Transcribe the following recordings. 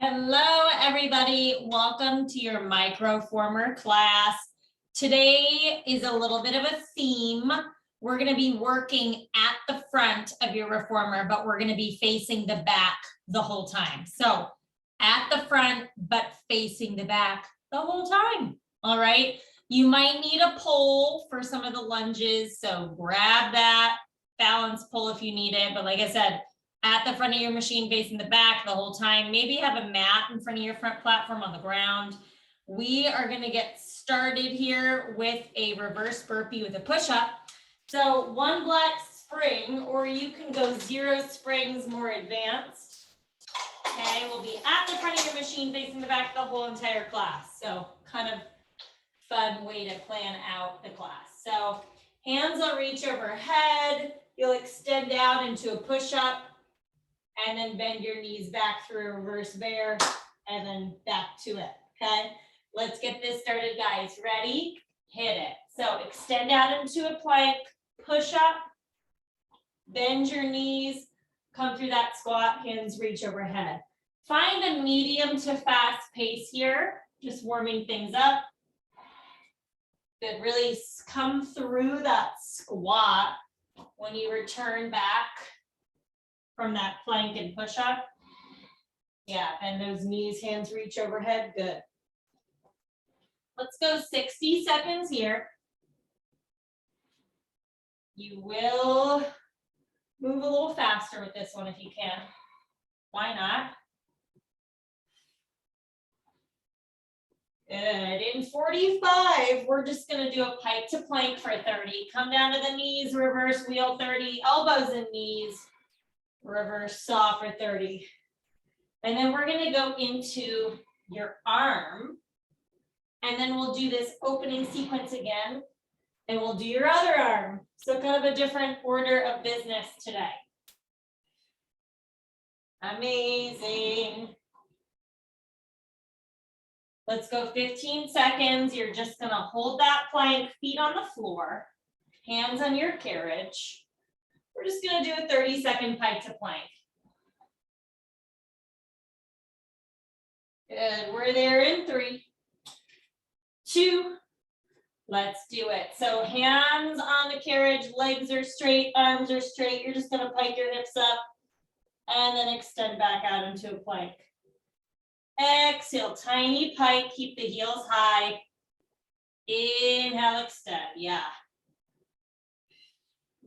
Hello, everybody. Welcome to your microformer class. Today is a little bit of a theme. We're going to be working at the front of your reformer, but we're going to be facing the back the whole time. So at the front, but facing the back the whole time. All right. You might need a pole for some of the lunges. So grab that balance pole if you need it. But like I said, at the front of your machine facing the back the whole time. Maybe have a mat in front of your front platform on the ground. We are going to get started here with a reverse burpee with a push-up. So one black spring, or you can go 0 springs more advanced. Okay, we'll be at the front of your machine facing the back the whole entire class. So kind of fun way to plan out the class. So hands will reach overhead. You'll extend out into a push-up. And then bend your knees back through a reverse bear and then back to it, okay? Let's get this started, guys. Ready? Hit it. So extend out into a plank, push up, bend your knees, come through that squat, hands reach overhead. Find a medium to fast pace here, just warming things up. Good, really come through that squat when you return back from that plank and push up. Yeah, bend those knees, hands reach overhead, good. Let's go 60 seconds here. You will move a little faster with this one if you can. Why not? Good, in 45, we're just gonna do a pike to plank for 30. Come down to the knees, reverse wheel 30, elbows and knees. Reverse saw for 30. And then we're going to go into your arm. And then we'll do this opening sequence again. And we'll do your other arm. So kind of a different order of business today. Amazing. Let's go 15 seconds. You're just going to hold that plank, feet on the floor, hands on your carriage. We're just going to do a 30-second pike to plank. Good. We're there in 3, 2. Let's do it. So hands on the carriage, legs are straight, arms are straight. You're just going to pike your hips up and then extend back out into a plank. Exhale, tiny pike. Keep the heels high. Inhale, extend. Yeah.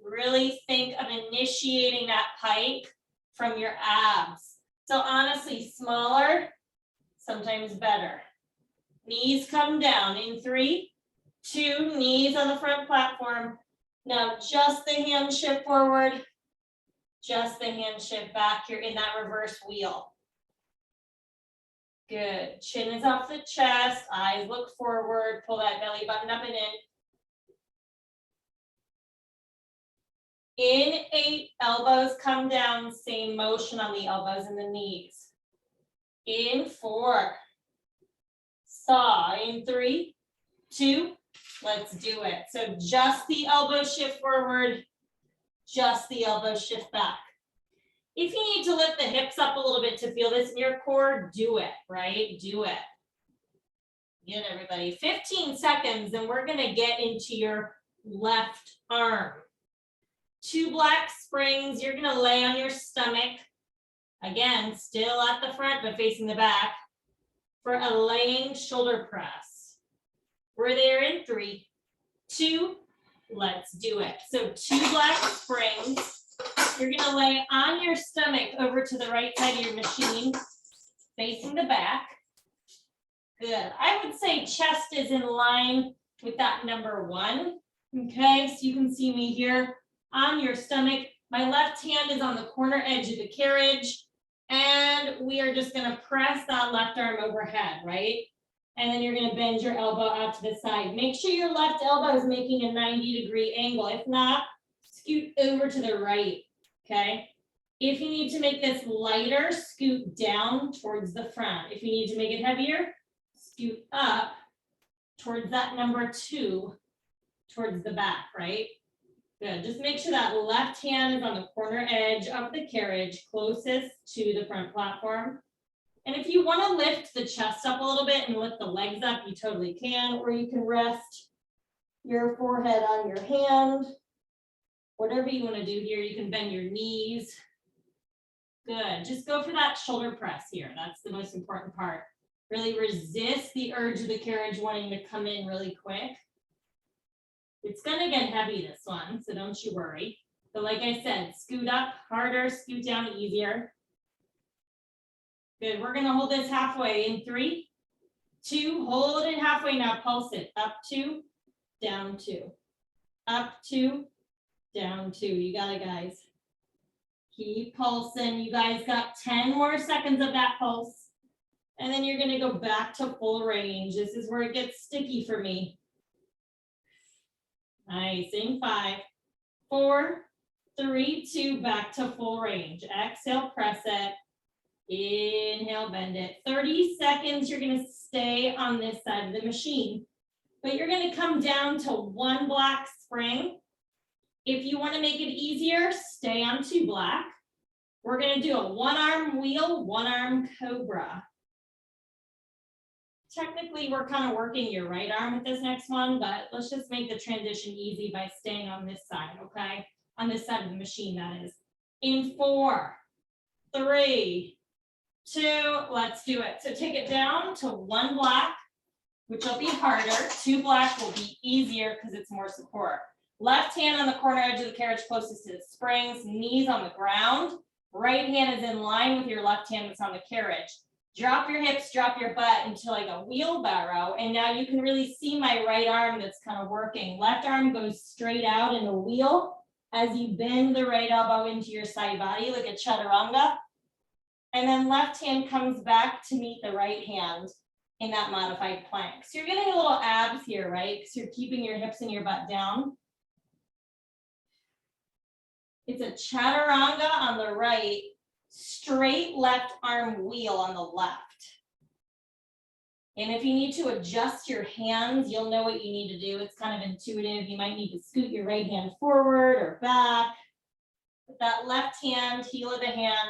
Really think of initiating that pike from your abs. So honestly, smaller, sometimes better. Knees come down in 3, 2, knees on the front platform. Now just the hand shift forward, just the hand shift back. You're in that reverse wheel. Good. Chin is off the chest, eyes look forward, pull that belly button up and in. In 8, elbows come down, same motion on the elbows and the knees. In 4, saw. In 3, 2, let's do it. So just the elbow shift forward, just the elbow shift back. If you need to lift the hips up a little bit to feel this in your core, do it, right? Do it. Good, everybody. 15 seconds, and we're gonna get into your left arm. 2 black springs, you're gonna lay on your stomach. Again, still at the front, but facing the back for a laying shoulder press. We're there in 3, 2, let's do it. So 2 black springs, you're gonna lay on your stomach over to the right side of your machine, facing the back. Good, I would say chest is in line with that number 1. Okay, so you can see me here on your stomach. My left hand is on the corner edge of the carriage, and we are just gonna press that left arm overhead, right? And then you're gonna bend your elbow out to the side. Make sure your left elbow is making a 90-degree angle. If not, scoot over to the right, okay? If you need to make this lighter, scoot down towards the front. If you need to make it heavier, scoot up towards that number 2, towards the back, right? Good, just make sure that left hand is on the corner edge of the carriage, closest to the front platform. And if you want to lift the chest up a little bit and lift the legs up, you totally can, or you can rest your forehead on your hand. Whatever you want to do here, you can bend your knees. Good, just go for that shoulder press here. That's the most important part. Really resist the urge of the carriage wanting to come in really quick. It's gonna get heavy, this one, so don't you worry. But like I said, scoot up harder, scoot down easier. Good, we're gonna hold this halfway in 3, 2, hold it halfway, now pulse it, up 2, down 2, up 2, down 2, you got it, guys. Keep pulsing, you guys got 10 more seconds of that pulse. And then you're gonna go back to full range. This is where it gets sticky for me. Nice, in 5, 4, 3, 2, back to full range. Exhale, press it. Inhale, bend it. 30 seconds, you're gonna stay on this side of the machine. But you're gonna come down to 1 black spring. If you wanna make it easier, stay on 2 black. We're gonna do a 1-arm wheel, 1-arm cobra. Technically, we're kind of working your right arm with this next one, but let's just make the transition easy by staying on this side, okay? On this side of the machine, that is. In 4, 3, 2, let's do it. So take it down to 1 black, which will be harder. 2 black will be easier because it's more support. Left hand on the corner edge of the carriage closest to the springs, knees on the ground. Right hand is in line with your left hand that's on the carriage. Drop your hips, drop your butt into like a wheelbarrow. And now you can really see my right arm that's kind of working. Left arm goes straight out in a wheel as you bend the right elbow into your side body like a chaturanga. And then left hand comes back to meet the right hand in that modified plank. So you're getting a little abs here, right? Because you're keeping your hips and your butt down. It's a chaturanga on the right, straight left arm wheel on the left. And if you need to adjust your hands, you'll know what you need to do. It's kind of intuitive. You might need to scoot your right hand forward or back. But that left hand, heel of the hand,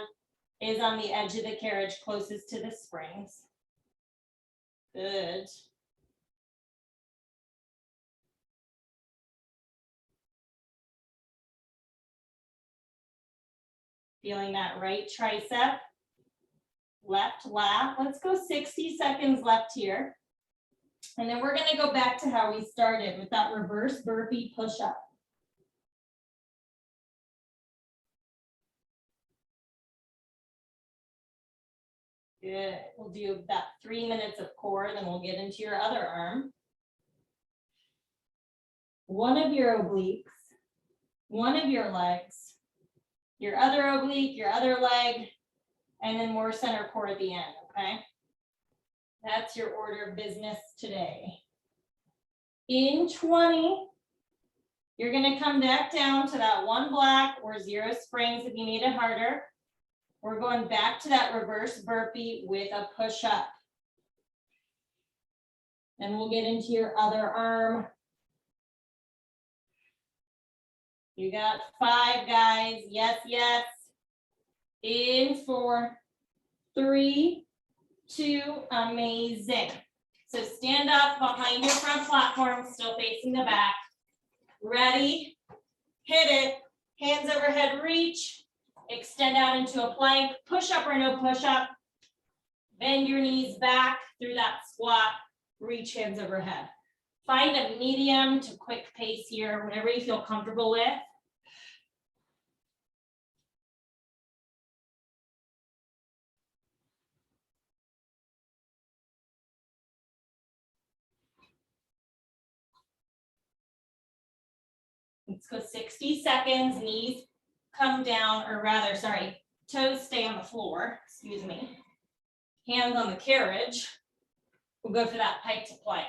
is on the edge of the carriage closest to the springs. Good. Feeling that right tricep, left lat. Let's go 60 seconds left here. And then we're gonna go back to how we started with that reverse burpee push-up. Good, we'll do about 3 minutes of core, then we'll get into your other arm. One of your obliques, one of your legs, your other oblique, your other leg, and then more center core at the end, okay? That's your order of business today. In 20, you're gonna come back down to that 1 black or 0 springs if you need it harder. We're going back to that reverse burpee with a push-up. Then we'll get into your other arm. You got 5, guys. Yes, yes. In 4, 3, 2, amazing. So stand up behind your front platform, still facing the back. Ready? Hit it. Hands overhead, reach. Extend out into a plank. Push up or no push up. Bend your knees back through that squat. Reach hands overhead. Find a medium to quick pace here, whatever you feel comfortable with. Let's go 60 seconds, knees come down, or rather, sorry, toes stay on the floor, excuse me. Hands on the carriage. We'll go for that pike to plank.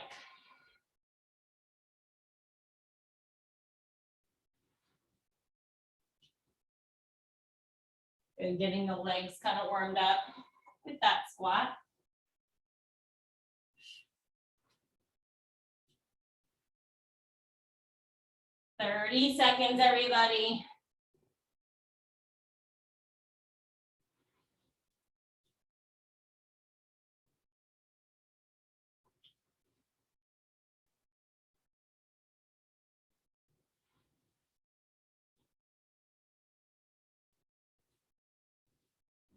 And getting the legs kind of warmed up with that squat. "30 seconds, everybody."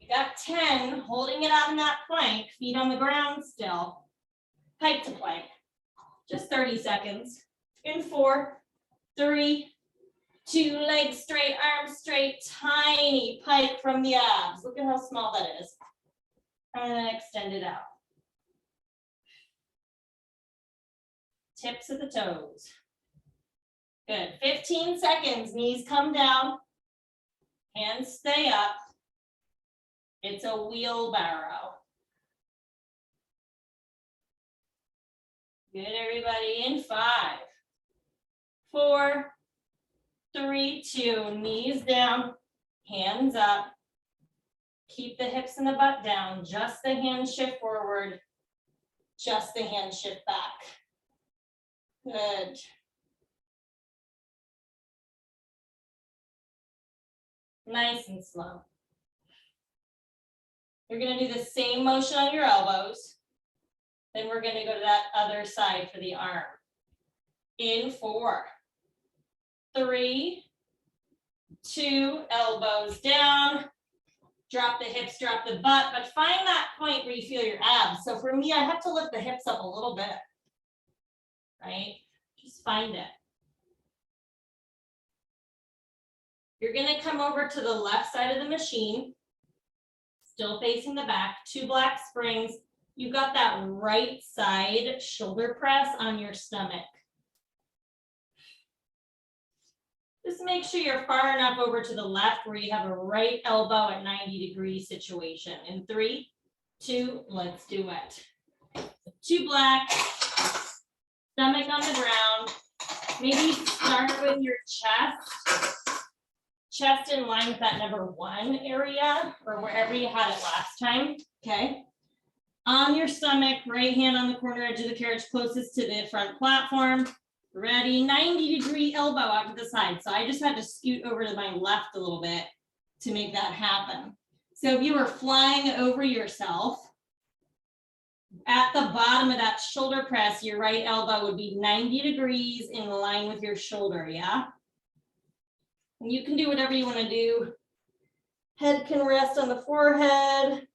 You got 10, holding it out in that plank, feet on the ground still. Pike to plank. Just 30 seconds. In 4, 3, 2, legs straight, arms straight, tiny pike from the abs. Look at how small that is. And then extend it out. Tips of the toes. Good. 15 seconds. Knees come down. Hands stay up. It's a wheelbarrow. Good, everybody. In 5, 4, 3, 2. Knees down. Hands up. Keep the hips and the butt down. Just the hands shift forward. Just the hands shift back. Good. Nice and slow. You're going to do the same motion on your elbows. Then we're going to go to that other side for the arm. In 4, 3, 2, elbows down. Drop the hips, drop the butt, but find that point where you feel your abs. So for me, I have to lift the hips up a little bit, right? Just find it. You're going to come over to the left side of the machine, still facing the back, 2 black springs. You've got that right side shoulder press on your stomach. Just make sure you're far enough over to the left where you have a right elbow at 90-degree situation. In 3, 2, let's do it. 2 black, stomach on the ground. Maybe start with your chest in line with that number 1 area or wherever you had it last time, okay? On your stomach, right hand on the corner edge of the carriage closest to the front platform. Ready, 90-degree elbow out to the side. So I just had to scoot over to my left a little bit to make that happen. So if you were flying over yourself, at the bottom of that shoulder press, your right elbow would be 90 degrees in line with your shoulder, yeah? And you can do whatever you want to do. Head can rest on the forehead.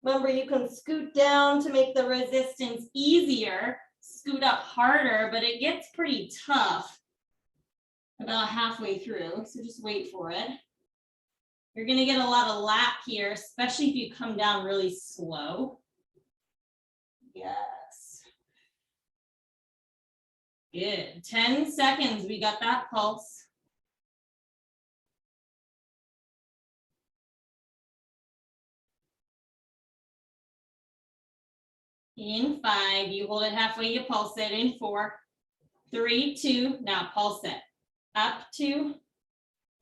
Remember, you can scoot down to make the resistance easier. Scoot up harder, but it gets pretty tough about halfway through, so just wait for it. You're going to get a lot of lap here, especially if you come down really slow. Yes. Good. 10 seconds. We got that pulse. In 5, you hold it halfway, you pulse it. In 4, 3, 2, now pulse it. Up 2,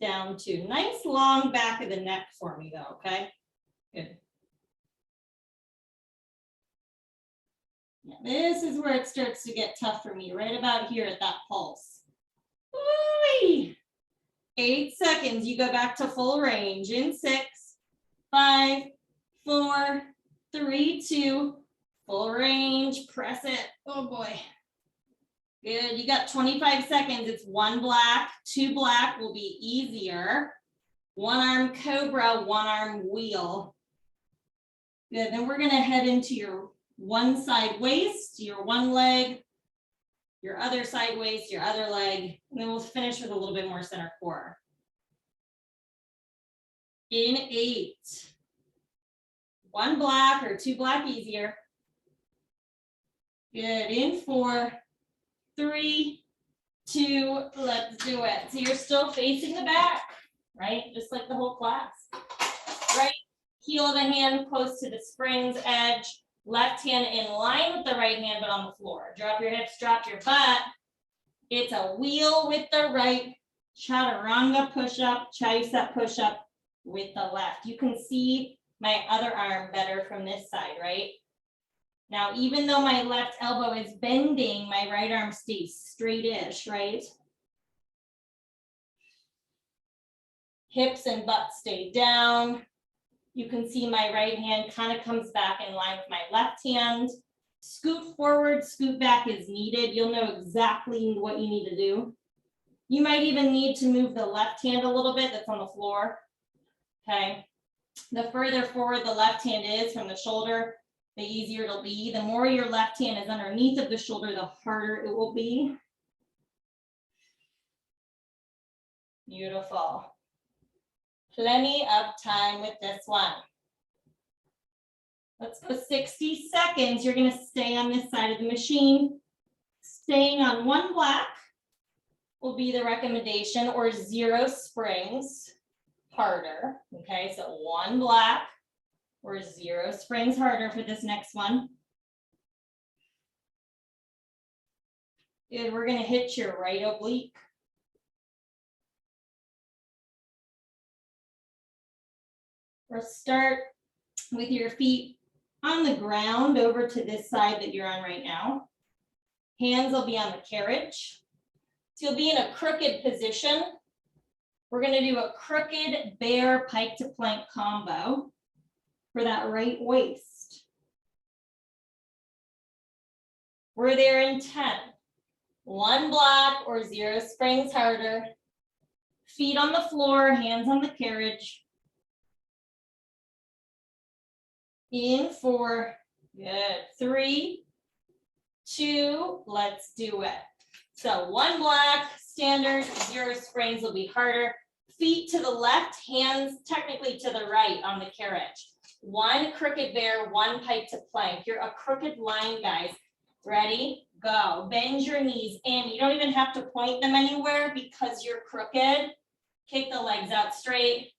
down 2. Nice long back of the neck for me though, okay? Good. Yeah, this is where it starts to get tough for me, right about here at that pulse. Woo-wee. 8 seconds, you go back to full range. In 6, 5, 4, 3, 2, full range, press it. Oh boy. Good, you got 25 seconds. It's 1 black, 2 black will be easier. 1 arm cobra, 1 arm wheel. Good, then we're gonna head into your one side waist, your one leg, your other side waist, your other leg, and then we'll finish with a little bit more center core. In 8, 1 black or 2 black easier. Good, in 4, 3, 2, let's do it. So you're still facing the back, right? Just like the whole class. Right heel of the hand close to the spring's edge. Left hand in line with the right hand, but on the floor. Drop your hips, drop your butt. It's a wheel with the right. Chaturanga push-up, tricep push-up with the left. You can see my other arm better from this side, right? Now, even though my left elbow is bending, my right arm stays straight-ish, right? Hips and butt stay down. You can see my right hand kind of comes back in line with my left hand. Scoot forward, scoot back as needed. You'll know exactly what you need to do. You might even need to move the left hand a little bit that's on the floor, okay? The further forward the left hand is from the shoulder, the easier it'll be. The more your left hand is underneath of the shoulder, the harder it will be. Beautiful. Plenty of time with this one. Let's go 60 seconds. You're going to stay on this side of the machine. Staying on one block will be the recommendation, or 0 springs harder. Okay, so one block or 0 springs harder for this next one. Good, we're going to hit your right oblique. Or start with your feet on the ground over to this side that you're on right now. Hands will be on the carriage. So you'll be in a crooked position. We're going to do a crooked bear pike to plank combo for that right waist. We're there in 10. One block or 0 springs harder. Feet on the floor, hands on the carriage. In 4, good, 3, 2, let's do it. So one block, standard, 0 springs will be harder. Feet to the left, hands technically to the right on the carriage. One crooked bear, one pike to plank. You're a crooked line, guys. Ready? Go. Bend your knees in. You don't even have to point them anywhere because you're crooked. Kick the legs out straight,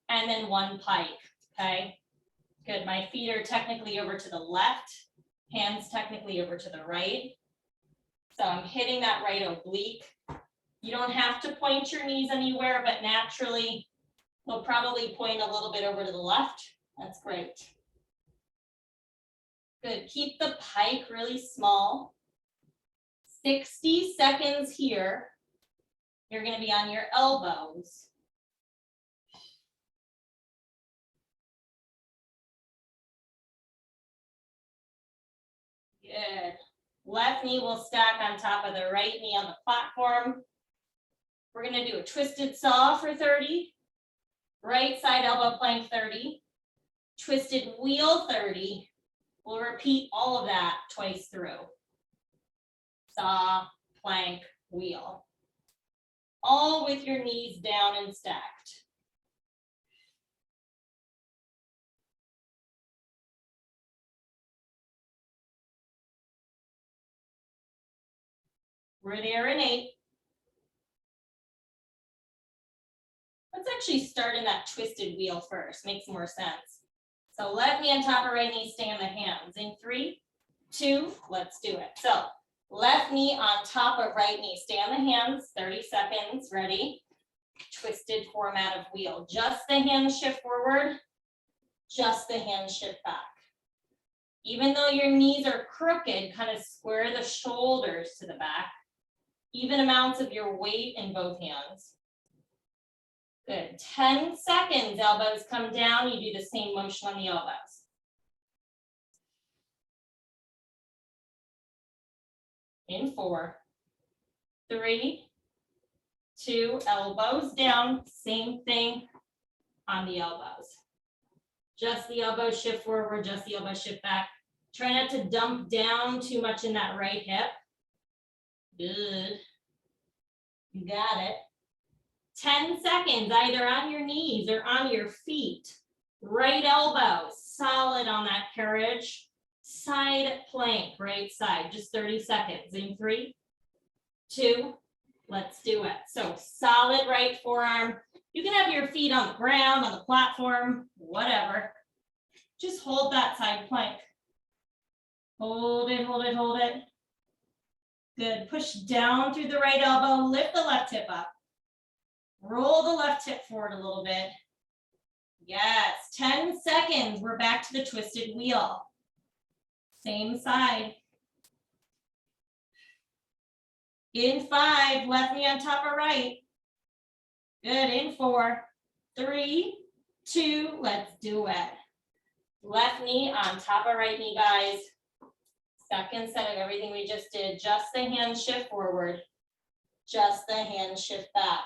and then one pike, okay? Good, my feet are technically over to the left, hands technically over to the right. So I'm hitting that right oblique. You don't have to point your knees anywhere, but naturally, they'll probably point a little bit over to the left. That's great. Good, keep the pike really small. 60 seconds here. You're gonna be on your elbows. Good. Left knee will stack on top of the right knee on the platform. We're going to do a twisted saw for 30. Right side elbow plank 30. Twisted wheel 30. We'll repeat all of that twice through. Saw, plank, wheel. All with your knees down and stacked. We're there in 8. Let's actually start in that twisted wheel first. Makes more sense. So left knee on top of right knee, stay on the hands. In 3, 2, let's do it. So left knee on top of right knee, stay on the hands, 30 seconds, ready? Twisted format of wheel. Just the hands shift forward, just the hands shift back. Even though your knees are crooked, kind of square the shoulders to the back. Even amounts of your weight in both hands. Good, 10 seconds, elbows come down, you do the same motion on the elbows. In 4, 3, 2, elbows down, same thing on the elbows. Just the elbows shift forward, just the elbows shift back. Try not to dump down too much in that right hip. Good. You got it. 10 seconds, either on your knees or on your feet. Right elbow, solid on that carriage. Side plank, right side, just 30 seconds. In 3, 2, let's do it. So solid right forearm. You can have your feet on the ground, on the platform, whatever. Just hold that side plank. Hold it, hold it, hold it. Good, push down through the right elbow, lift the left hip up. Roll the left hip forward a little bit. Yes, 10 seconds, we're back to the twisted wheel. Same side. In 5, left knee on top of right. Good, in 4, 3, 2, let's do it. Left knee on top of right knee, guys. Second set of everything we just did. Just the hands shift forward. Just the hands shift back.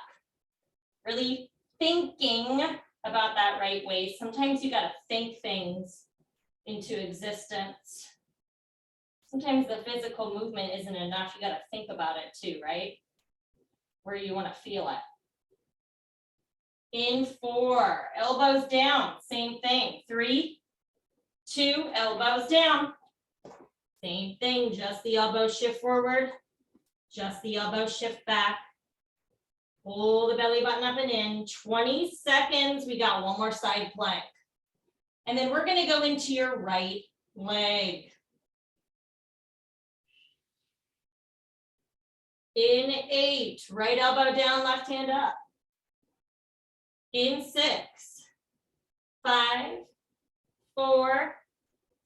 Really thinking about that right waist. Sometimes you gotta think things into existence. Sometimes the physical movement isn't enough. You gotta think about it too, right? Where you wanna feel it. In 4, elbows down, same thing. 3, 2, elbows down. Same thing, just the elbow shift forward, just the elbow shift back. Pull the belly button up and in. 20 seconds, we got one more side plank. And then we're gonna go into your right leg. In 8, right elbow down, left hand up. In 6, 5, 4,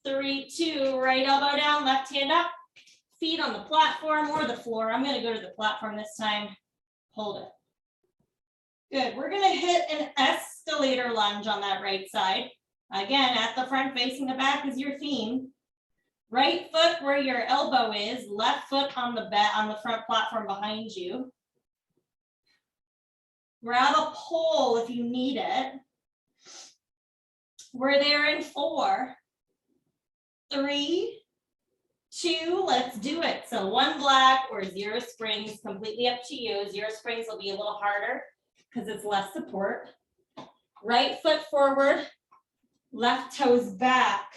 3, 2, right elbow down, left hand up. Feet on the platform or the floor. I'm gonna go to the platform this time. Hold it. Good, we're gonna hit an escalator lunge on that right side. Again, at the front facing the back is your theme. Right foot where your elbow is, left foot on the back on the front platform behind you. Grab a pole if you need it. We're there in 4, 3, 2, let's do it. So 1 black or 0 springs, completely up to you. 0 springs will be a little harder because it's less support. Right foot forward, left toes back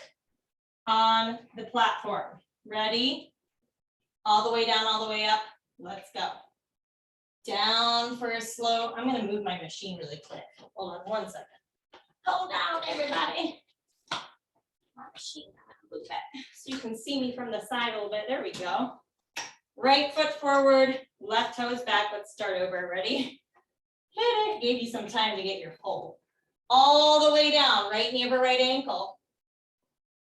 on the platform. Ready? All the way down, all the way up. Let's go. Down for a slow. I'm going to move my machine really quick. Hold on 1 second. Hold down, everybody. My machine. Move it so you can see me from the side a little bit. There we go. Right foot forward, left toes back. Let's start over. Ready? Hit it. Gave you some time to get your pole. All the way down, right knee over right ankle.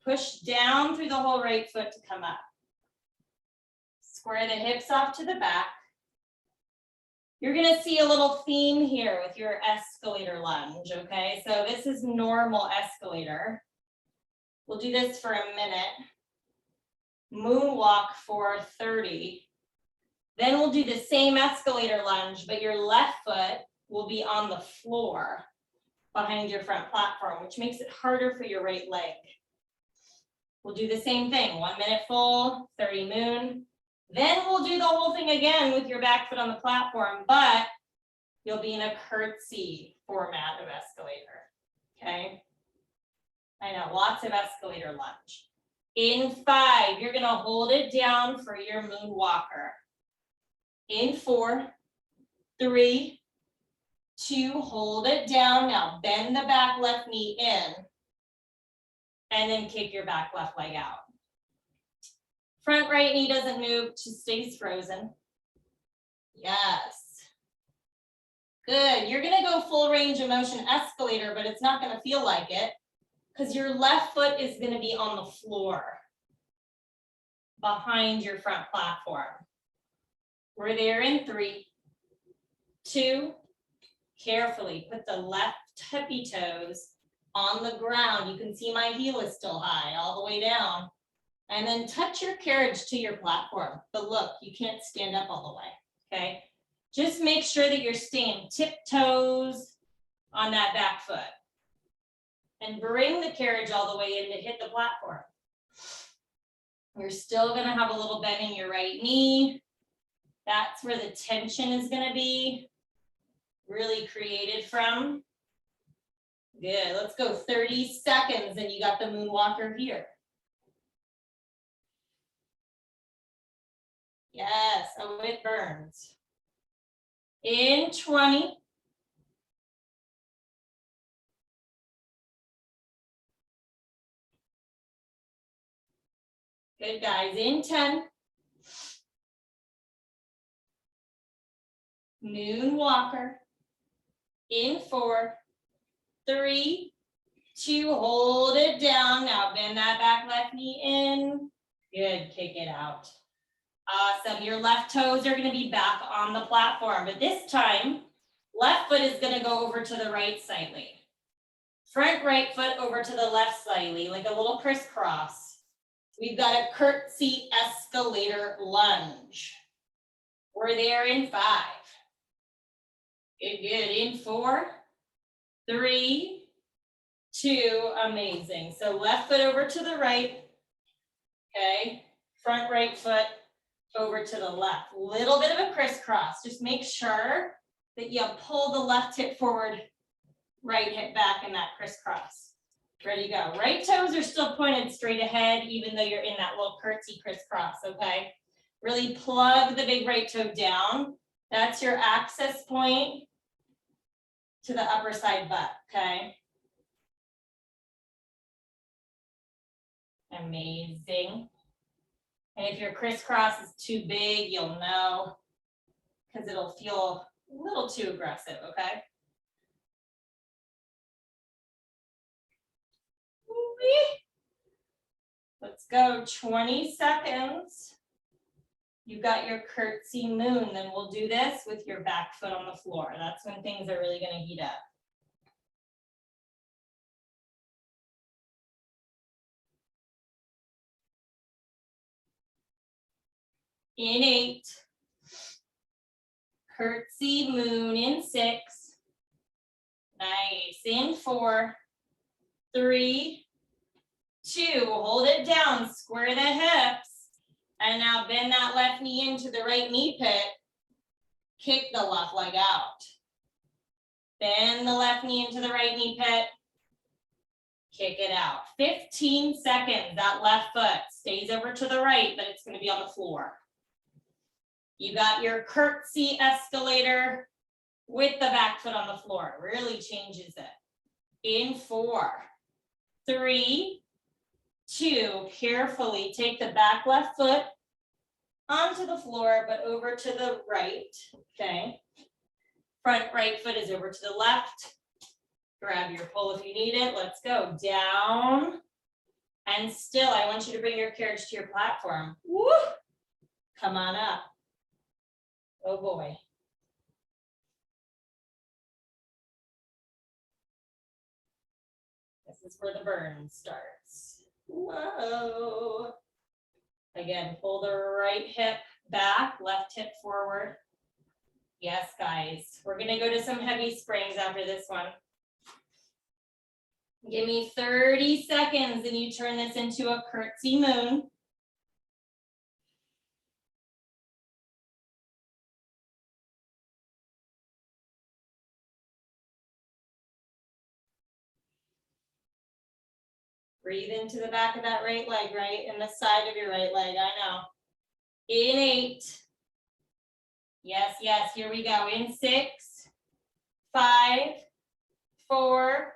Push down through the whole right foot to come up. Square the hips off to the back. You're gonna see a little theme here with your escalator lunge, okay? So this is normal escalator. We'll do this for a minute. Moonwalk for 30. Then we'll do the same escalator lunge, but your left foot will be on the floor behind your front platform, which makes it harder for your right leg. We'll do the same thing, 1 minute full, 30 moon. Then we'll do the whole thing again with your back foot on the platform, but you'll be in a curtsy format of escalator, okay? I know, lots of escalator lunge. In 5, you're gonna hold it down for your moonwalker. In 4, 3, 2, hold it down. Now bend the back left knee in and then kick your back left leg out. Front right knee doesn't move, just stays frozen. Yes. Good, you're gonna go full range of motion escalator, but it's not gonna feel like it because your left foot is gonna be on the floor behind your front platform. We're there in 3, 2, carefully put the left tippy toes on the ground. You can see my heel is still high all the way down. And then touch your carriage to your platform. But look, you can't stand up all the way, okay? Just make sure that you're staying tiptoes on that back foot. And bring the carriage all the way in to hit the platform. You're still gonna have a little bend in your right knee. That's where the tension is gonna be really created from. Good, let's go 30 seconds and you got the moonwalker here. Yes, oh, it burns. In 20. Good, guys, in 10. Moonwalker. In 4, 3, 2, hold it down. Now bend that back left knee in. Good, kick it out. Awesome, your left toes are gonna be back on the platform, but this time, left foot is gonna go over to the right slightly. Front right foot over to the left slightly, like a little crisscross. We've got a curtsy escalator lunge. We're there in 5. Good, good, in 4, 3, 2, amazing. So left foot over to the right, okay? Front right foot over to the left. Little bit of a crisscross. Just make sure that you pull the left hip forward, right hip back in that crisscross. Ready to go. Right toes are still pointed straight ahead, even though you're in that little curtsy crisscross, okay? Really plug the big right toe down. That's your access point to the upper side butt, okay? Amazing. And if your crisscross is too big, you'll know because it'll feel a little too aggressive, okay? Let's go, 20 seconds. You got your curtsy moon, then we'll do this with your back foot on the floor. That's when things are really gonna heat up. In 8, curtsy moon in 6, nice, in 4, 3, 2, hold it down, square the hips, and now bend that left knee into the right knee pit, kick the left leg out. Bend the left knee into the right knee pit, kick it out. 15 seconds, that left foot stays over to the right, but it's gonna be on the floor. You got your curtsy escalator with the back foot on the floor. Really changes it. In 4, 3, 2, carefully take the back left foot onto the floor, but over to the right, okay? Front right foot is over to the left. Grab your pole if you need it. Let's go. Down and still. I want you to bring your carriage to your platform. Woo! Come on up. Oh boy. This is where the burn starts. Whoa. Again, pull the right hip back, left hip forward. Yes, guys. We're gonna go to some heavy springs after this one. Give me 30 seconds and you turn this into a curtsy moon. Breathe into the back of that right leg, right? And the side of your right leg, I know. In 8. Yes, yes, here we go. In 6, 5, 4,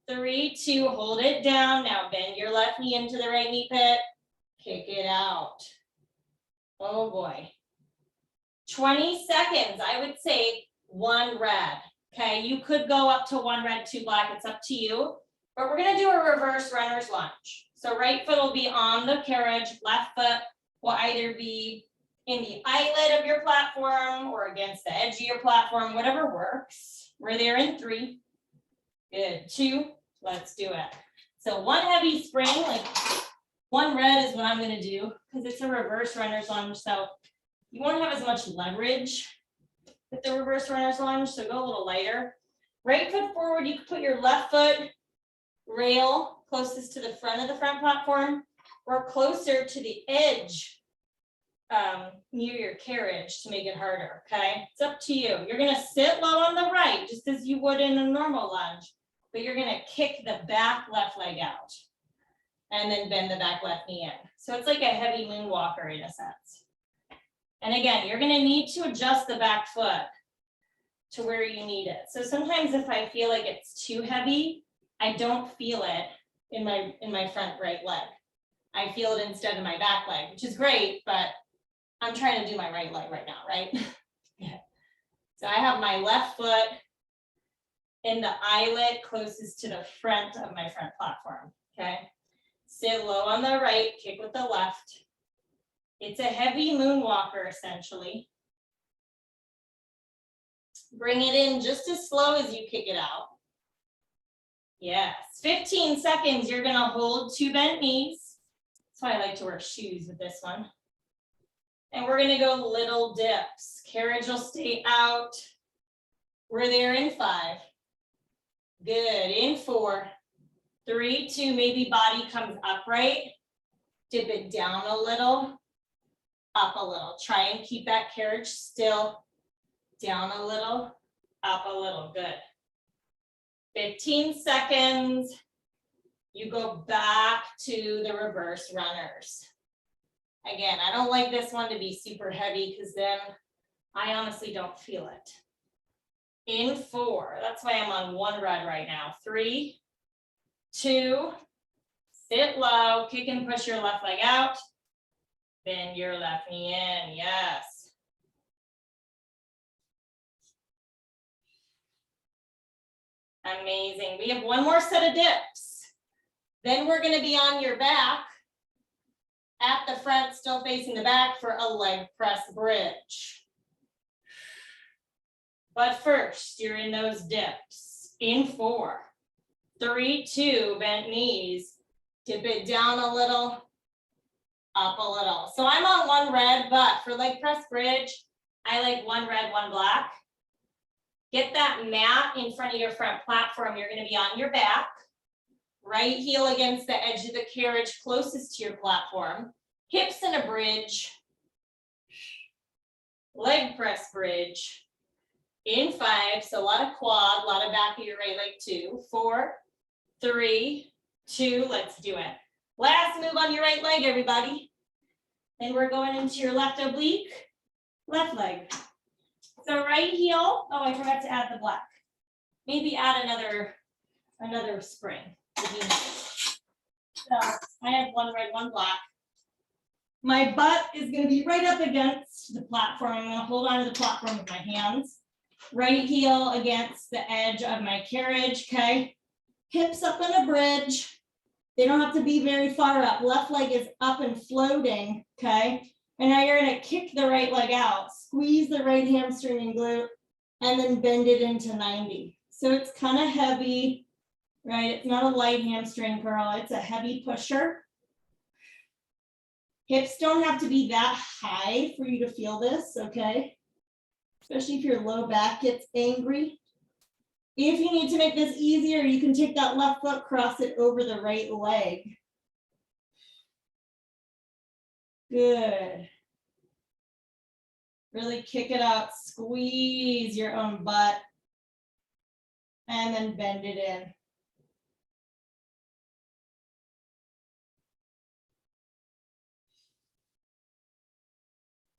3, 2, hold it down. Now bend your left knee into the right knee pit. Kick it out. Oh boy. 20 seconds, I would say 1 red. Okay, you could go up to 1 red, 2 black, it's up to you. But we're gonna do a reverse runner's lunge. So right foot will be on the carriage, left foot will either be in the eyelet of your platform or against the edge of your platform, whatever works. We're there in 3. Good, 2, let's do it. So 1 heavy spring, like 1 red is what I'm gonna do because it's a reverse runner's lunge. So you won't have as much leverage with the reverse runner's lunge, so go a little lighter. Right foot forward, you can put your left foot rail closest to the front of the front platform or closer to the edge near your carriage to make it harder, okay? It's up to you. You're gonna sit low on the right, just as you would in a normal lunge, but you're gonna kick the back left leg out and then bend the back left knee in. So it's like a heavy moonwalker in a sense. And again, you're gonna need to adjust the back foot to where you need it. So sometimes if I feel like it's too heavy, I don't feel it in my front right leg. I feel it instead of my back leg, which is great, but I'm trying to do my right leg right now, right? Yeah. So I have my left foot in the eyelet closest to the front of my front platform, okay? Sit low on the right, kick with the left. It's a heavy moonwalker, essentially. Bring it in just as slow as you kick it out. Yes, 15 seconds, you're gonna hold 2 bent knees. That's why I like to wear shoes with this one. And we're gonna go little dips. Carriage will stay out. We're there in 5, Good, in 4, 3, 2, maybe body comes upright. Dip it down a little, up a little. Try and keep that carriage still. Down a little, up a little, good. 15 seconds. You go back to the reverse runners. Again, I don't like this one to be super heavy because then I honestly don't feel it. In 4, that's why I'm on 1 rod right now. 3, 2, sit low, kick and push your left leg out. Bend your left knee in, yes. Amazing. We have 1 more set of dips. Then we're going to be on your back at the front, still facing the back for a leg press bridge. But first, you're in those dips. In 4, 3, 2, bent knees. Dip it down a little, up a little. So I'm on 1 red, but for leg press bridge, I like 1 red, 1 black. Get that mat in front of your front platform. You're going to be on your back. Right heel against the edge of the carriage closest to your platform. Hips in a bridge. Leg press bridge. In 5, so a lot of quad, a lot of back of your right leg too. 4, 3, 2, let's do it. Last move on your right leg, everybody. Then we're going into your left oblique, left leg. So right heel, oh, I forgot to add the black. Maybe add another spring. So I have 1 red, 1 black. My butt is going to be right up against the platform. I'm going to hold on to the platform with my hands. Right heel against the edge of my carriage, okay? Hips up in a bridge. They don't have to be very far up. Left leg is up and floating, okay? And now you're gonna kick the right leg out, squeeze the right hamstring and glute, and then bend it into 90. So it's kind of heavy, right? It's not a light hamstring curl, it's a heavy pusher. Hips don't have to be that high for you to feel this, okay? Especially if your low back gets angry. If you need to make this easier, you can take that left foot, cross it over the right leg. Good. Really kick it out, squeeze your own butt, and then bend it in.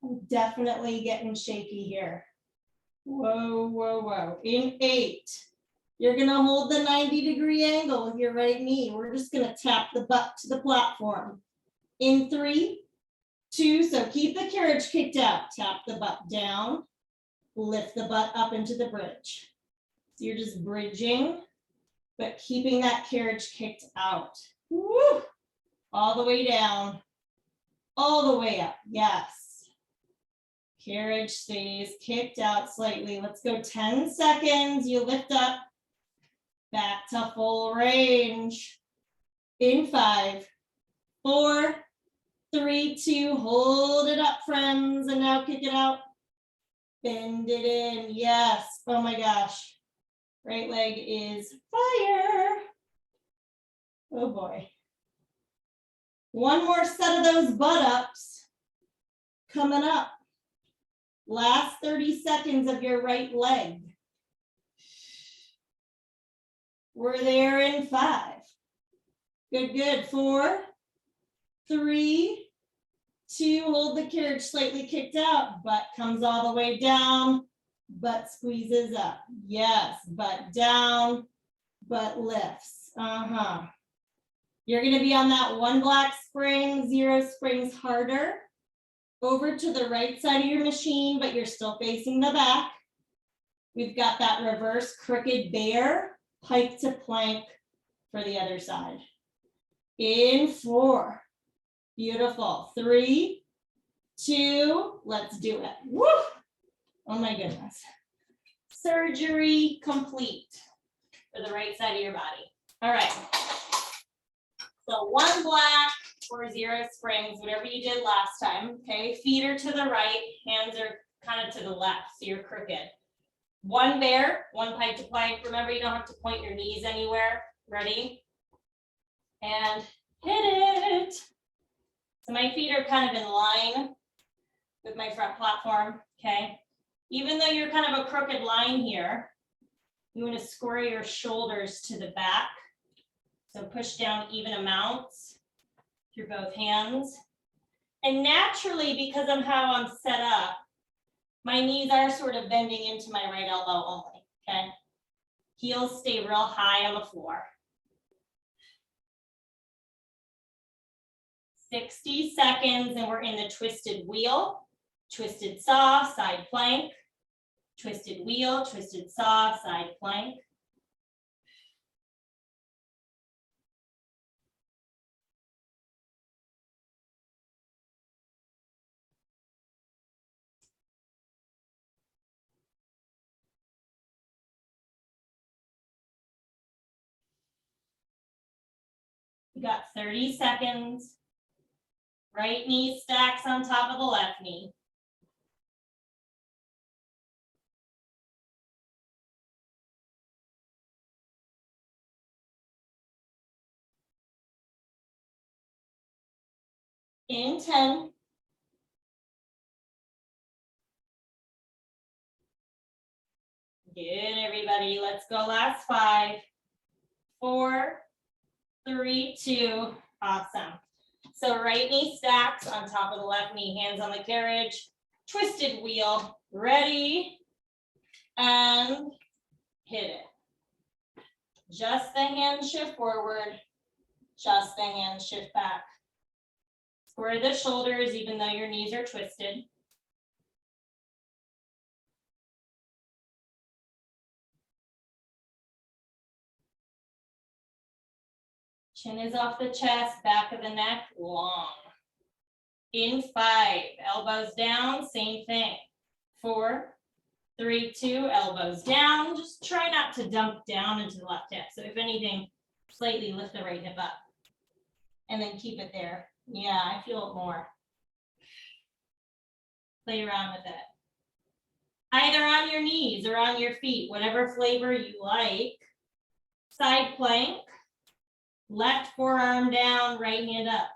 I'm definitely getting shaky here. Whoa, whoa, whoa. In 8, you're gonna hold the 90-degree angle with your right knee. We're just gonna tap the butt to the platform. In 3, 2, so keep the carriage kicked out. Tap the butt down, lift the butt up into the bridge. So you're just bridging, but keeping that carriage kicked out. Woo! All the way down, all the way up, yes. Carriage stays kicked out slightly. Let's go 10 seconds. You lift up, back to full range. In 5, 4, 3, 2, hold it up, friends, and now kick it out. Bend it in, yes. Oh my gosh. Right leg is fire. Oh boy. 1 more set of those butt ups coming up. Last 30 seconds of your right leg. We're there in 5. Good, good. 4, 3, 2, hold the carriage slightly kicked out. Butt comes all the way down. Butt squeezes up. Yes, butt down, butt lifts. You're going to be on that 1 black spring, 0 springs harder. Over to the right side of your machine, but you're still facing the back. We've got that reverse crooked bear, pike to plank for the other side. In 4, beautiful. 3, 2, let's do it. Woo! Oh my goodness. Surgery complete for the right side of your body. All right. So 1 black or 0 springs, whatever you did last time, okay? Feet are to the right, hands are kind of to the left, so you're crooked. One bear, one pike to plank. Remember, you don't have to point your knees anywhere. Ready? And hit it. So my feet are kind of in line with my front platform, okay? Even though you're kind of a crooked line here, you want to square your shoulders to the back. So push down even amounts through both hands. And naturally, because of how I'm set up, my knees are sort of bending into my right elbow only, okay? Heels stay real high on the floor. 60 seconds, and we're in the twisted wheel, twisted saw, side plank, twisted wheel, twisted saw, side plank. We got 30 seconds. Right knee stacks on top of the left knee. In 10. Good, everybody. Let's go. Last 5, 4, 3, 2. Awesome. So right knee stacks on top of the left knee, hands on the carriage, twisted wheel, ready, and hit it. Just the hand shift forward, just the hand shift back. Square the shoulders even though your knees are twisted. Chin is off the chest, back of the neck, long. In 5, elbows down, same thing. 4, 3, 2, elbows down. Just try not to dump down into the left hip. So if anything, slightly lift the right hip up. And then keep it there. Yeah, I feel it more. Play around with it. Either on your knees or on your feet, whatever flavor you like. Side plank. Left forearm down, right hand up.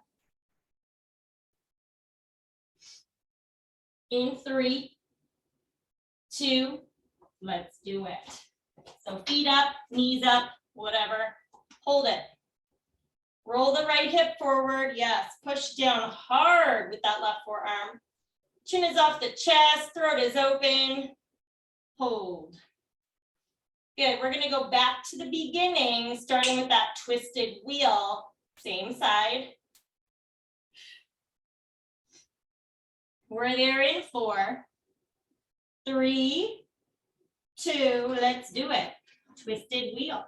In 3, 2, let's do it. So feet up, knees up, whatever. Hold it. Roll the right hip forward. Yes, push down hard with that left forearm. Chin is off the chest, throat is open. Hold. Good, we're gonna go back to the beginning, starting with that twisted wheel, same side. We're there in 4, 3, 2, let's do it. Twisted wheel.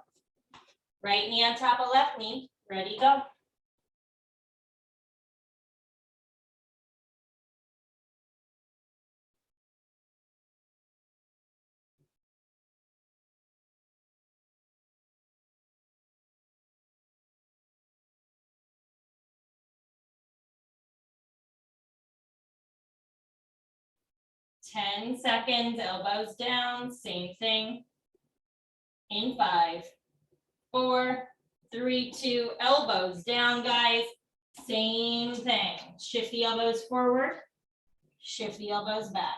Right knee on top of left knee, ready, go. Ten seconds, elbows down, same thing. In 5, 4, 3, 2, elbows down, guys. Same thing. Shift the elbows forward, shift the elbows back.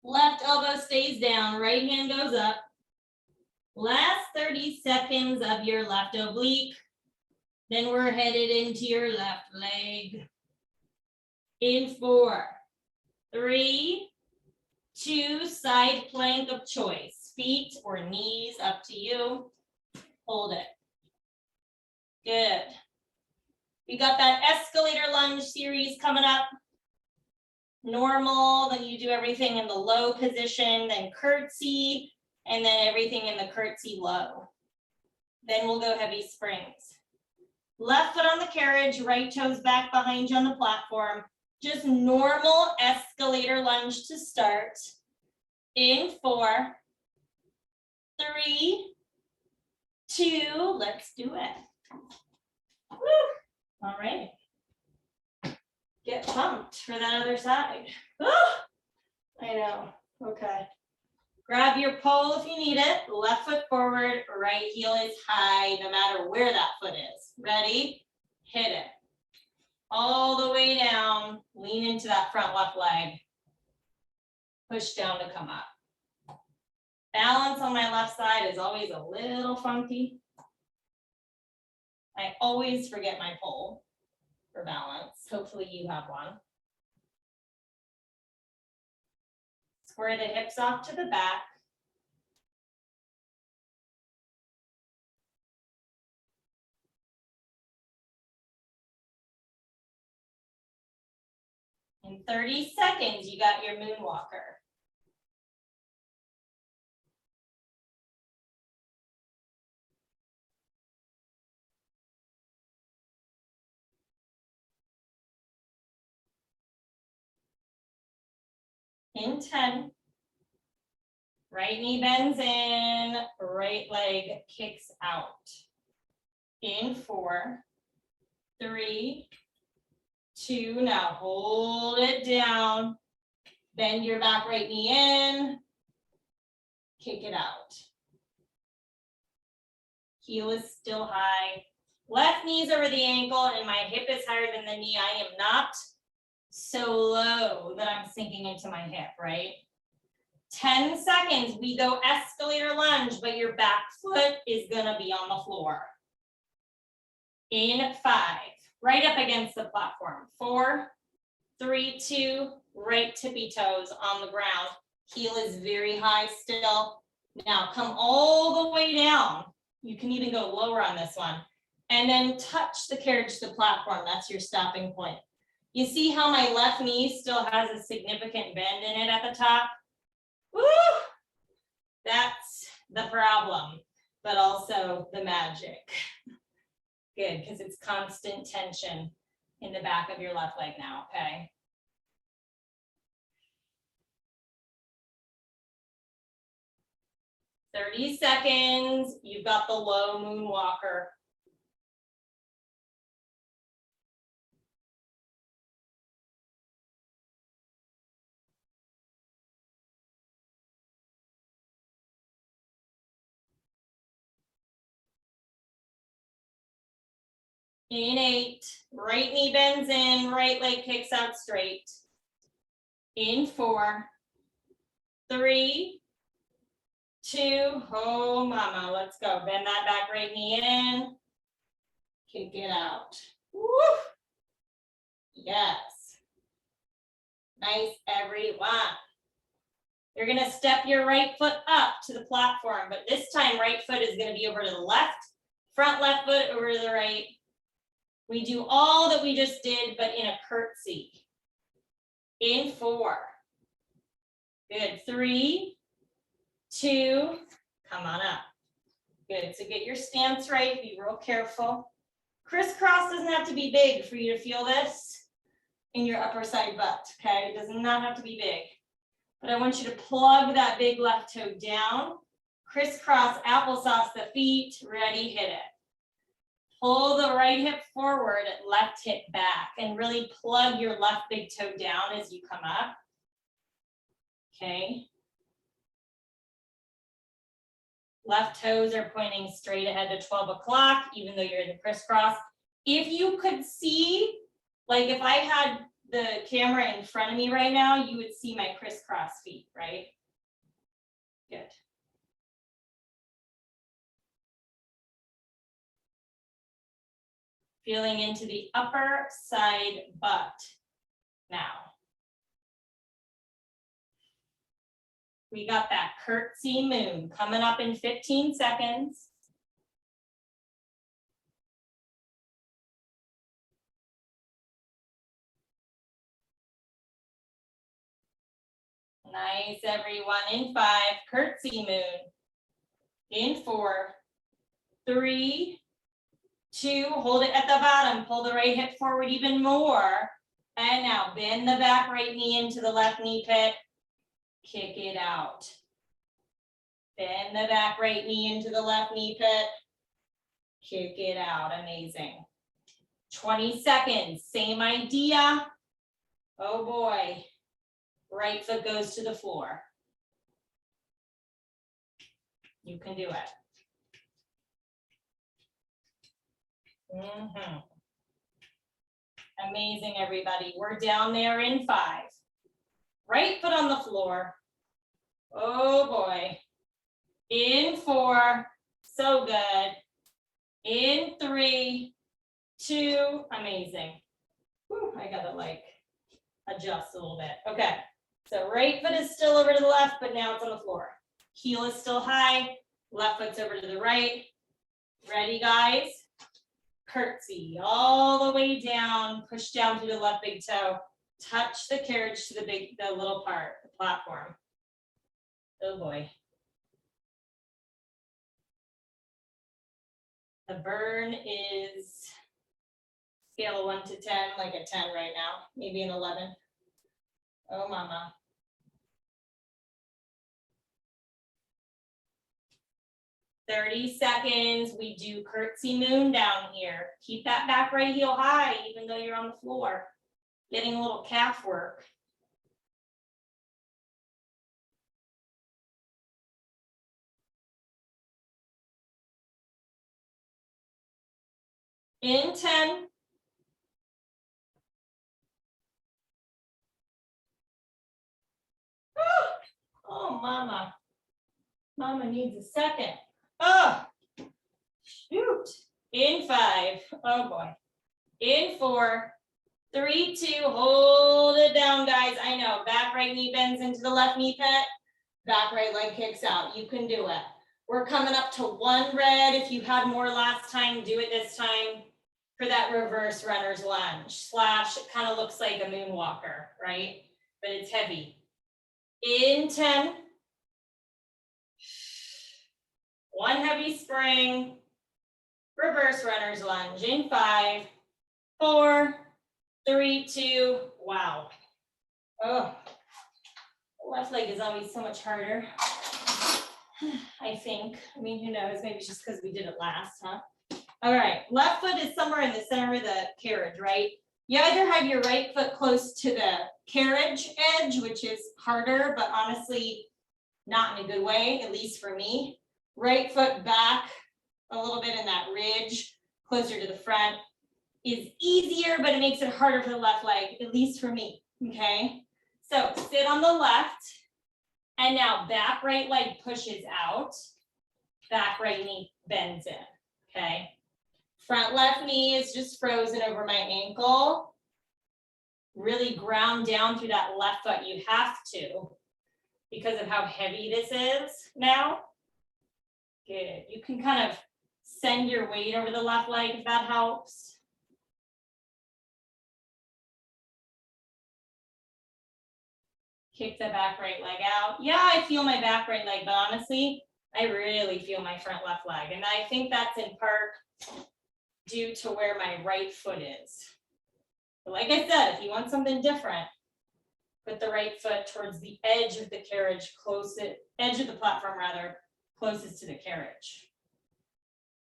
Left elbow stays down, right hand goes up. Last 30 seconds of your left oblique. Then we're headed into your left leg. In 4, 3, 2, side plank of choice. Feet or knees, up to you. Hold it. Good. We got that escalator lunge series coming up. Normal, then you do everything in the low position, then curtsy, and then everything in the curtsy low. Then we'll go heavy springs. Left foot on the carriage, right toes back behind you on the platform. Just normal escalator lunge to start. In 4, 3, 2, let's do it. Woo. All right. Get pumped for that other side. Ah, I know. Okay. Grab your pole if you need it. Left foot forward, right heel is high, no matter where that foot is. Ready? Hit it. All the way down. Lean into that front left leg. Push down to come up. Balance on my left side is always a little funky. I always forget my pole for balance. Hopefully you have one. Square the hips off to the back. In 30 seconds, you got your moonwalker. In 10, right knee bends in, right leg kicks out. In 4, 3, 2, now hold it down. Bend your back right knee in, kick it out. Heel is still high. Left knee's over the ankle and my hip is higher than the knee. I am not so low that I'm sinking into my hip, right? 10 seconds, we go escalator lunge, but your back foot is gonna be on the floor. In 5, right up against the platform. 4, 3, 2, right tippy toes on the ground. Heel is very high still. Now come all the way down. You can even go lower on this one. And then touch the carriage to the platform. That's your stopping point. You see how my left knee still has a significant bend in it at the top? Woo! That's the problem, but also the magic. Good, because it's constant tension in the back of your left leg now, okay? "30 seconds, you've got the low moonwalker. In 8, right knee bends in, right leg kicks out straight. In 4, 3, 2, oh mama, let's go. Bend that back right knee in, kick it out. Woo! Yes. Nice, everyone. You're gonna step your right foot up to the platform, but this time right foot is gonna be over to the left, front left foot over to the right. We do all that we just did, but in a curtsy. In 4. Good, 3, 2, come on up. Good, so get your stance right, be real careful. Crisscross doesn't have to be big for you to feel this in your upper side butt, okay? It does not have to be big. But I want you to plug that big left toe down, crisscross applesauce the feet, ready, hit it. Pull the right hip forward, left hip back, and really plug your left big toe down as you come up. Okay. Left toes are pointing straight ahead to 12 o'clock, even though you're in the crisscross. If you could see, like if I had the camera in front of me right now, you would see my crisscross feet, right? Good. Feeling into the upper side butt now. We got that curtsy moon coming up in 15 seconds. Nice, everyone. In 5, curtsy moon. In 4, 3, 2, hold it at the bottom. Pull the right hip forward even more. And now bend the back right knee into the left knee pit. Kick it out. Bend the back right knee into the left knee pit. Kick it out. Amazing. 20 seconds, same idea. Oh boy, right foot goes to the floor. You can do it. Amazing, everybody. We're down there in 5. Right foot on the floor. Oh boy. In 4, so good. In 3, 2, amazing. Whew, I gotta like adjust a little bit. Okay, so right foot is still over to the left, but now it's on the floor. Heel is still high, left foot's over to the right. Ready, guys? Curtsy all the way down, push down through the left big toe, touch the carriage to the little part, the platform. Oh boy. The burn is scale of 1 to 10, like a 10 right now, maybe an 11. Oh mama. "30 seconds, we do curtsy moon down here. Keep that back right heel high, even though you're on the floor. Getting a little calf work. In 10. Oh, mama. Mama needs a second. Oh, shoot. In 5. Oh boy. In 4, 3, 2, hold it down, guys. I know, back right knee bends into the left knee pit, back right leg kicks out. You can do it. We're coming up to 1 red. If you had more last time, do it this time for that reverse runner's lunge. Slash, it kind of looks like a moonwalker, right? But it's heavy. In 10. 1 heavy spring. Reverse runner's lunge in 5, 4, 3, 2, wow. Oh, left leg is always so much harder. I think. I mean, who knows? Maybe it's just because we did it last, huh? All right, left foot is somewhere in the center of the carriage, right? You either have your right foot close to the carriage edge, which is harder, but honestly, not in a good way, at least for me. Right foot back a little bit in that ridge, closer to the front, is easier, but it makes it harder for the left leg, at least for me, okay? So sit on the left, and now back right leg pushes out, back right knee bends in, okay? Front left knee is just frozen over my ankle. Really ground down through that left foot. You have to, because of how heavy this is now. Good. You can kind of send your weight over the left leg if that helps. Kick the back right leg out. Yeah, I feel my back right leg, but honestly, I really feel my front left leg. And I think that's in part due to where my right foot is. But like I said, if you want something different, put the right foot towards the edge of the carriage, edge of the platform rather, closest to the carriage.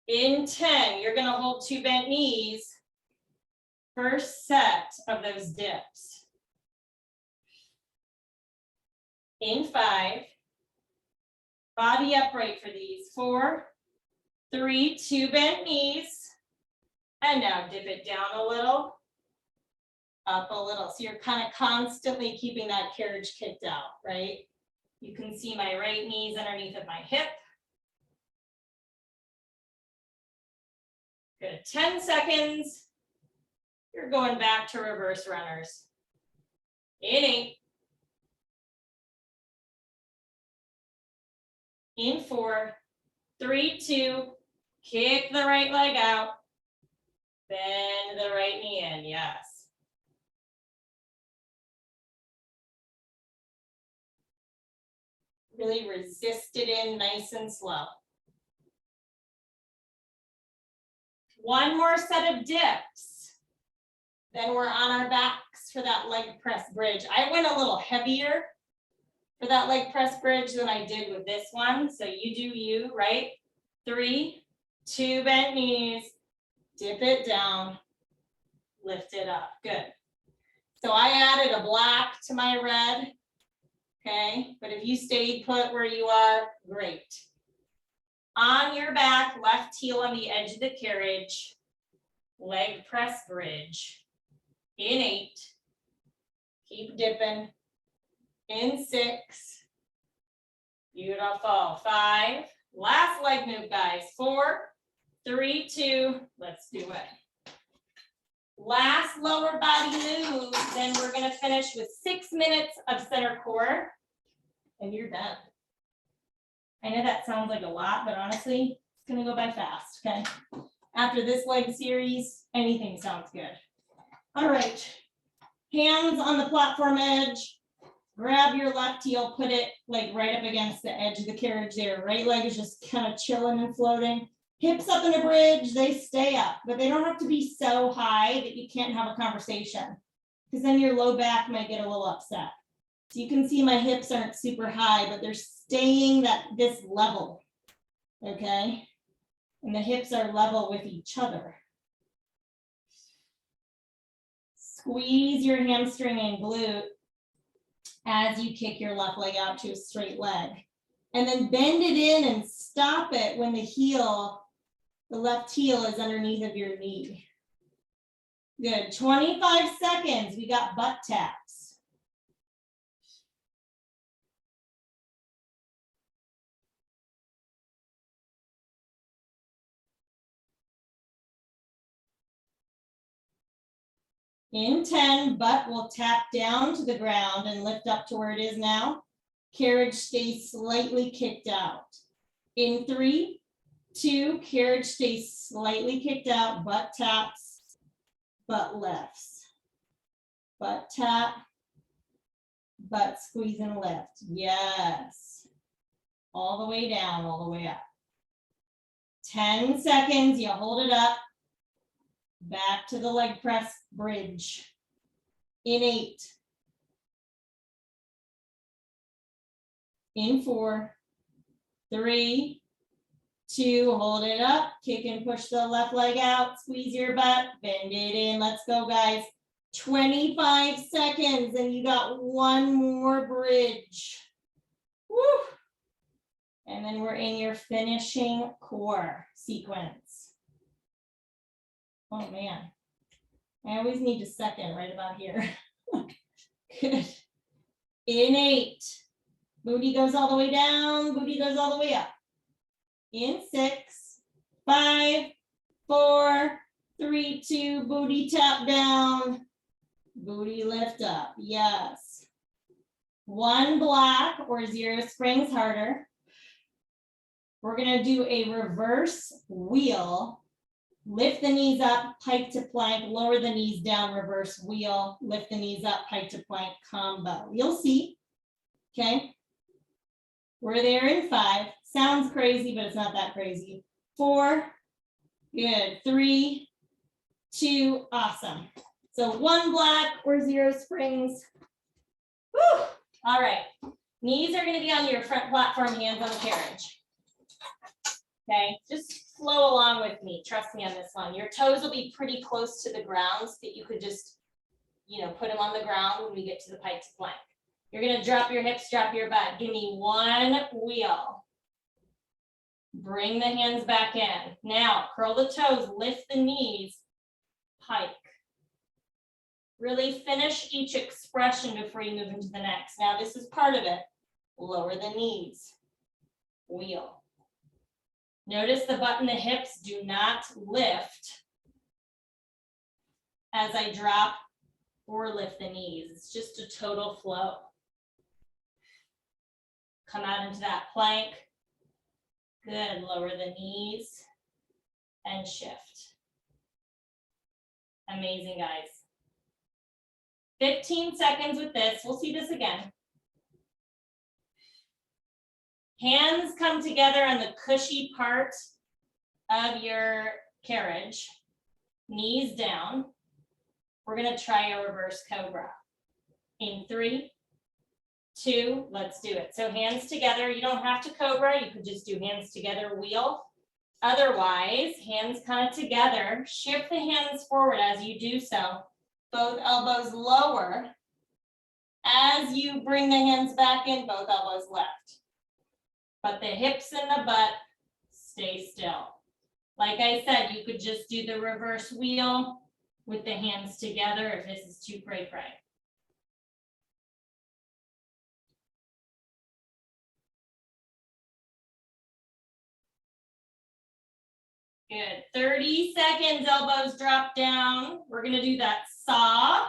In 10, you're gonna hold 2 bent knees. First set of those dips. In 5, body upright for these. 4, 3, 2 bent knees. And now dip it down a little, up a little. So you're kind of constantly keeping that carriage kicked out, right? You can see my right knee's underneath of my hip. Good, 10 seconds. You're going back to reverse runners. In 8. In 4, 3, 2, kick the right leg out. Bend the right knee in, yes. Really resist it in nice and slow. 1 more set of dips. Then we're on our backs for that leg press bridge. I went a little heavier for that leg press bridge than I did with this one. So you do you, right? 3, 2 bent knees, dip it down, lift it up, good. So I added a black to my red, okay? But if you stayed put where you are, great. On your back, left heel on the edge of the carriage, leg press bridge, in 8, keep dipping, in 6, beautiful, 5, last leg move, guys, 4, 3, 2, let's do it. Last lower body move, then we're gonna finish with 6 minutes of center core, and you're done. I know that sounds like a lot, but honestly, it's gonna go by fast, okay? After this leg series, anything sounds good. All right, hands on the platform edge, grab your left heel, put it like right up against the edge of the carriage there. Right leg is just kind of chilling and floating. Hips up in a bridge, they stay up, but they don't have to be so high that you can't have a conversation, because then your low back might get a little upset. So you can see my hips aren't super high, but they're staying this level, okay? And the hips are level with each other. Squeeze your hamstring and glute as you kick your left leg out to a straight leg. And then bend it in and stop it when the left heel is underneath of your knee. Good, 25 seconds, we got butt taps. In 10, butt will tap down to the ground and lift up to where it is now. Carriage stays slightly kicked out. In 3, 2, carriage stays slightly kicked out, butt taps, butt lifts. Butt tap, butt squeeze and lift. Yes. All the way down, all the way up. 10 seconds, you hold it up. Back to the leg press bridge. In 8. In 4, 3, 2, hold it up, kick and push the left leg out, squeeze your butt, bend it in, let's go guys. 25 seconds and you got one more bridge. Woo! And then we're in your finishing core sequence. Oh man, I always need a second right about here. Good. In 8, booty goes all the way down, booty goes all the way up. In 6, 5, 4, 3, 2, booty tap down, booty lift up, yes. 1 black or 0 springs harder. We're gonna do a reverse wheel. Lift the knees up, pike to plank, lower the knees down, reverse wheel, lift the knees up, pike to plank combo. You'll see, okay? We're there in 5. Sounds crazy, but it's not that crazy. 4, good. 3, 2, awesome. So 1 black or 0 springs. Woo! All right, knees are gonna be on your front platform, hands on the carriage. Okay, just flow along with me. Trust me on this one. Your toes will be pretty close to the ground so that you could just, put them on the ground when we get to the pike to plank. You're gonna drop your hips, drop your butt. Give me 1 wheel. Bring the hands back in. Now, curl the toes, lift the knees, pike. Really finish each expression before you move into the next. Now, this is part of it. Lower the knees, wheel. Notice the butt and the hips do not lift as I drop or lift the knees. It's just a total flow. Come out into that plank. Good, lower the knees and shift. Amazing, guys. 15 seconds with this. We'll see this again. Hands come together on the cushy part of your carriage. Knees down. We're gonna try a reverse cobra. In 3, 2, let's do it. So hands together. You don't have to cobra. You could just do hands together, wheel. Otherwise, hands kind of together. Shift the hands forward as you do so. Both elbows lower. As you bring the hands back in, both elbows left. But the hips and the butt stay still. Like I said, you could just do the reverse wheel with the hands together if this is too cray-cray. Good. 30 seconds, elbows drop down. We're going to do that saw,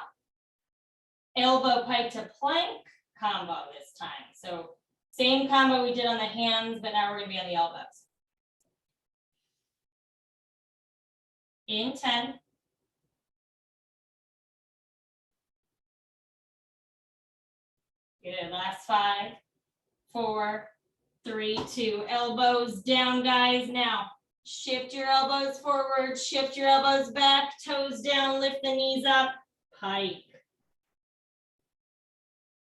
elbow pike to plank combo this time. So same combo we did on the hands, but now we're going to be on the elbows. In 10. Good. Last 5, 4, 3, 2. Elbows down, guys. Now shift your elbows forward, shift your elbows back, toes down, lift the knees up, pike.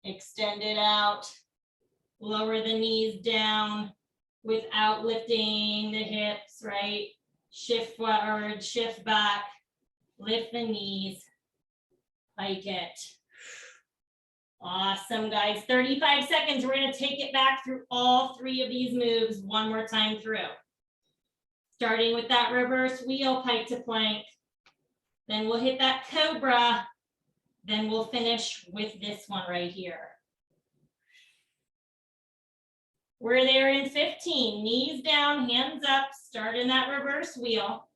Extend it out, lower the knees down without lifting the hips, right? Shift forward, shift back, lift the knees, pike it. Awesome, guys. 35 seconds. We're going to take it back through all 3 of these moves one more time through. Starting with that reverse wheel, pike to plank. Then we'll hit that cobra. Then we'll finish with this one right here. We're there in 15. Knees down, hands up. Start in that reverse wheel.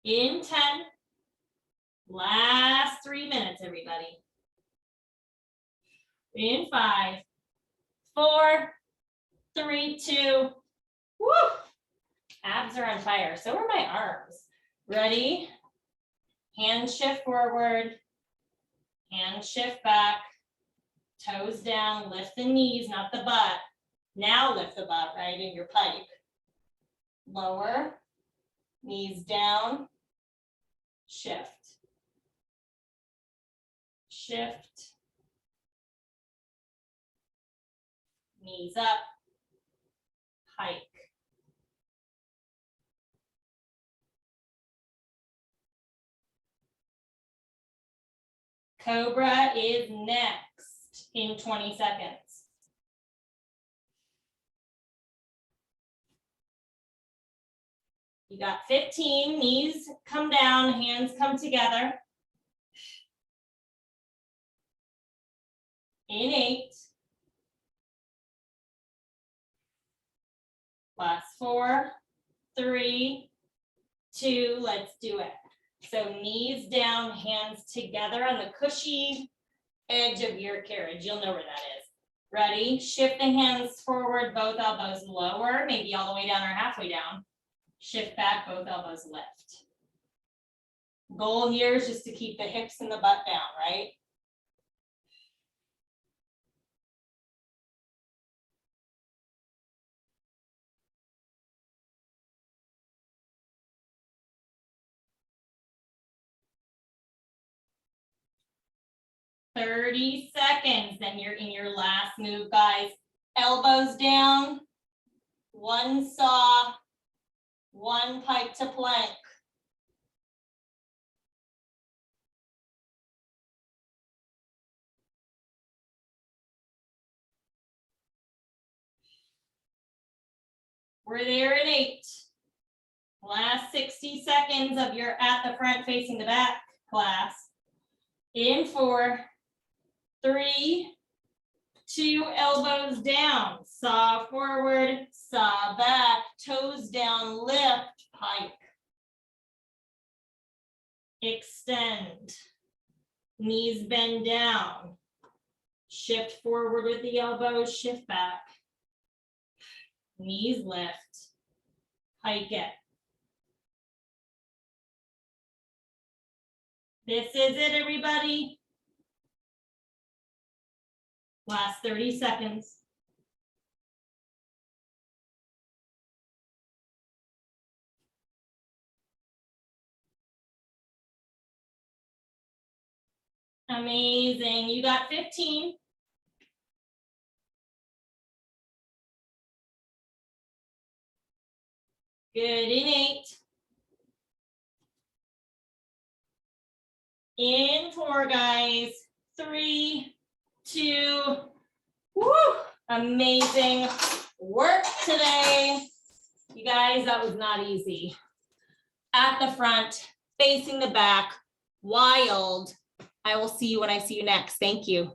In 10. Last 3 minutes, everybody. In 5, 4, 3, 2. Woo! Abs are on fire. So are my arms. Ready? Hand shift forward. Hand shift back. Toes down. Lift the knees, not the butt. Now lift the butt, right, in your pike. Lower. Knees down. Shift. Shift. Knees up. Pike. Cobra is next in 20 seconds. You got 15, knees come down, hands come together. In 8. Last 4, 3, 2, let's do it. So knees down, hands together on the cushy edge of your carriage. You'll know where that is. Ready? Shift the hands forward, both elbows lower, maybe all the way down or halfway down. Shift back, both elbows lift. Goal here is just to keep the hips and the butt down, right? "30 seconds, then you're in your last move, guys. Elbows down, 1 saw, 1 pike to plank. We're there in 8. Last 60 seconds of your at the front facing the back class. In 4, 3, 2, elbows down, saw forward, saw back, toes down, lift, pike. Extend, knees bend down, shift forward with the elbows, shift back, knees lift, pike it. This is it, everybody. Last 30 seconds. Amazing. You got 15. Good in 8. In 4, guys. 3, 2. Woo! Amazing work today. You guys, that was not easy. At the front, facing the back, wild. I will see you when I see you next. Thank you.